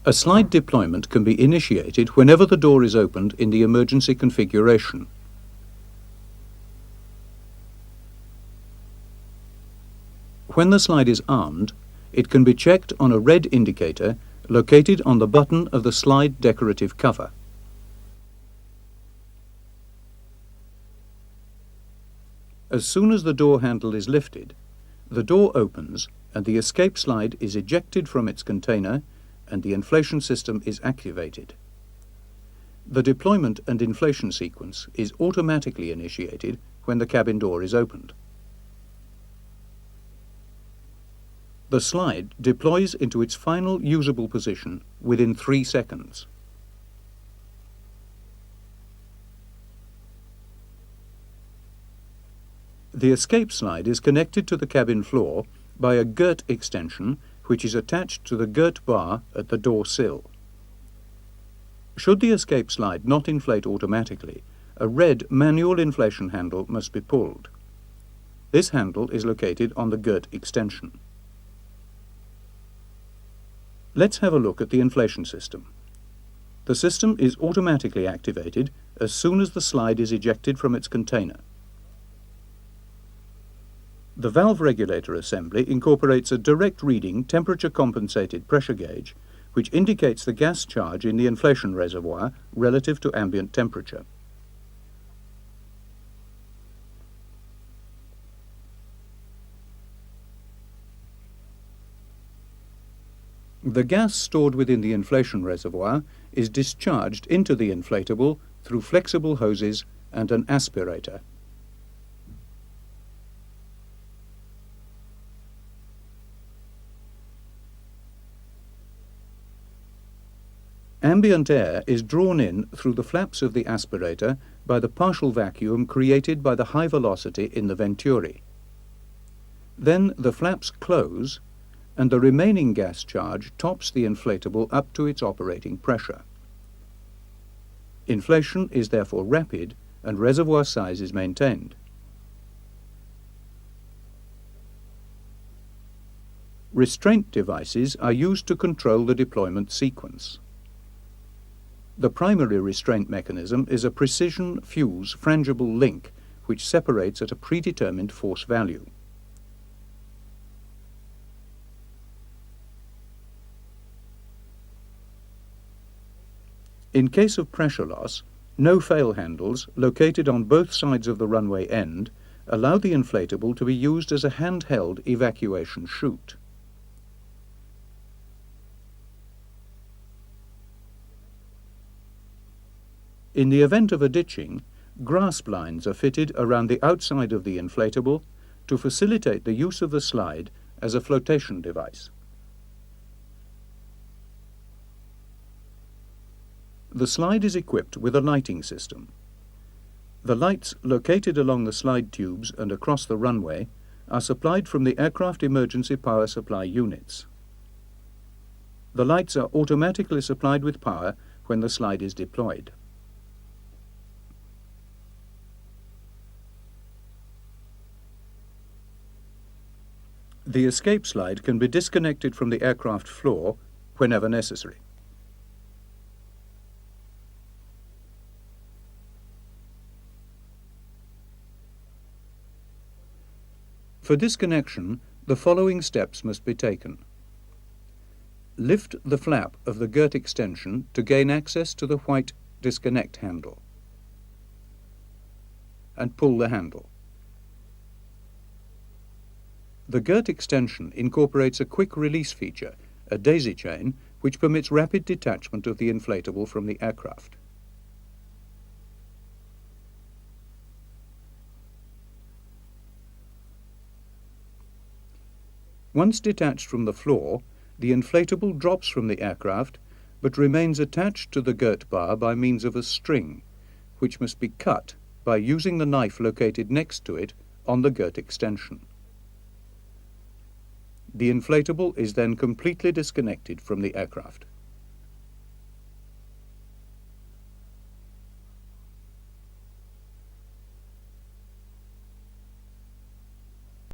A slide deployment can be initiated whenever the door is opened in the emergency configuration. When the slide is armed, it can be checked on a red indicator located on the button of the slide decorative cover. As soon as the door handle is lifted, the door opens and the escape slide is ejected from its container and the inflation system is activated. The deployment and inflation sequence is automatically initiated when the cabin door is opened. The slide deploys into its final usable position within 3 seconds. The escape slide is connected to the cabin floor by a girt extension which is attached to the girt bar at the door sill. Should the escape slide not inflate automatically, a red manual inflation handle must be pulled. This handle is located on the girt extension. Let's have a look at the inflation system. The system is automatically activated as soon as the slide is ejected from its container. The valve regulator assembly incorporates a direct reading temperature-compensated pressure gauge which indicates the gas charge in the inflation reservoir relative to ambient temperature. The gas stored within the inflation reservoir is discharged into the inflatable through flexible hoses and an aspirator. Ambient air is drawn in through the flaps of the aspirator by the partial vacuum created by the high velocity in the venturi. Then the flaps close and the remaining gas charge tops the inflatable up to its operating pressure. Inflation is therefore rapid and reservoir size is maintained. Restraint devices are used to control the deployment sequence. The primary restraint mechanism is a precision fuse frangible link which separates at a predetermined force value. In case of pressure loss, no fail handles located on both sides of the runway end allow the inflatable to be used as a handheld evacuation chute. In the event of a ditching, grasp lines are fitted around the outside of the inflatable to facilitate the use of the slide as a flotation device. The slide is equipped with a lighting system. The lights located along the slide tubes and across the runway are supplied from the aircraft emergency power supply units. The lights are automatically supplied with power when the slide is deployed. The escape slide can be disconnected from the aircraft floor whenever necessary. For disconnection, the following steps must be taken. Lift the flap of the girt extension to gain access to the white disconnect handle and pull the handle. The girt extension incorporates a quick release feature, a daisy chain, which permits rapid detachment of the inflatable from the aircraft. Once detached from the floor, the inflatable drops from the aircraft but remains attached to the girt bar by means of a string, which must be cut by using the knife located next to it on the girt extension. The inflatable is then completely disconnected from the aircraft.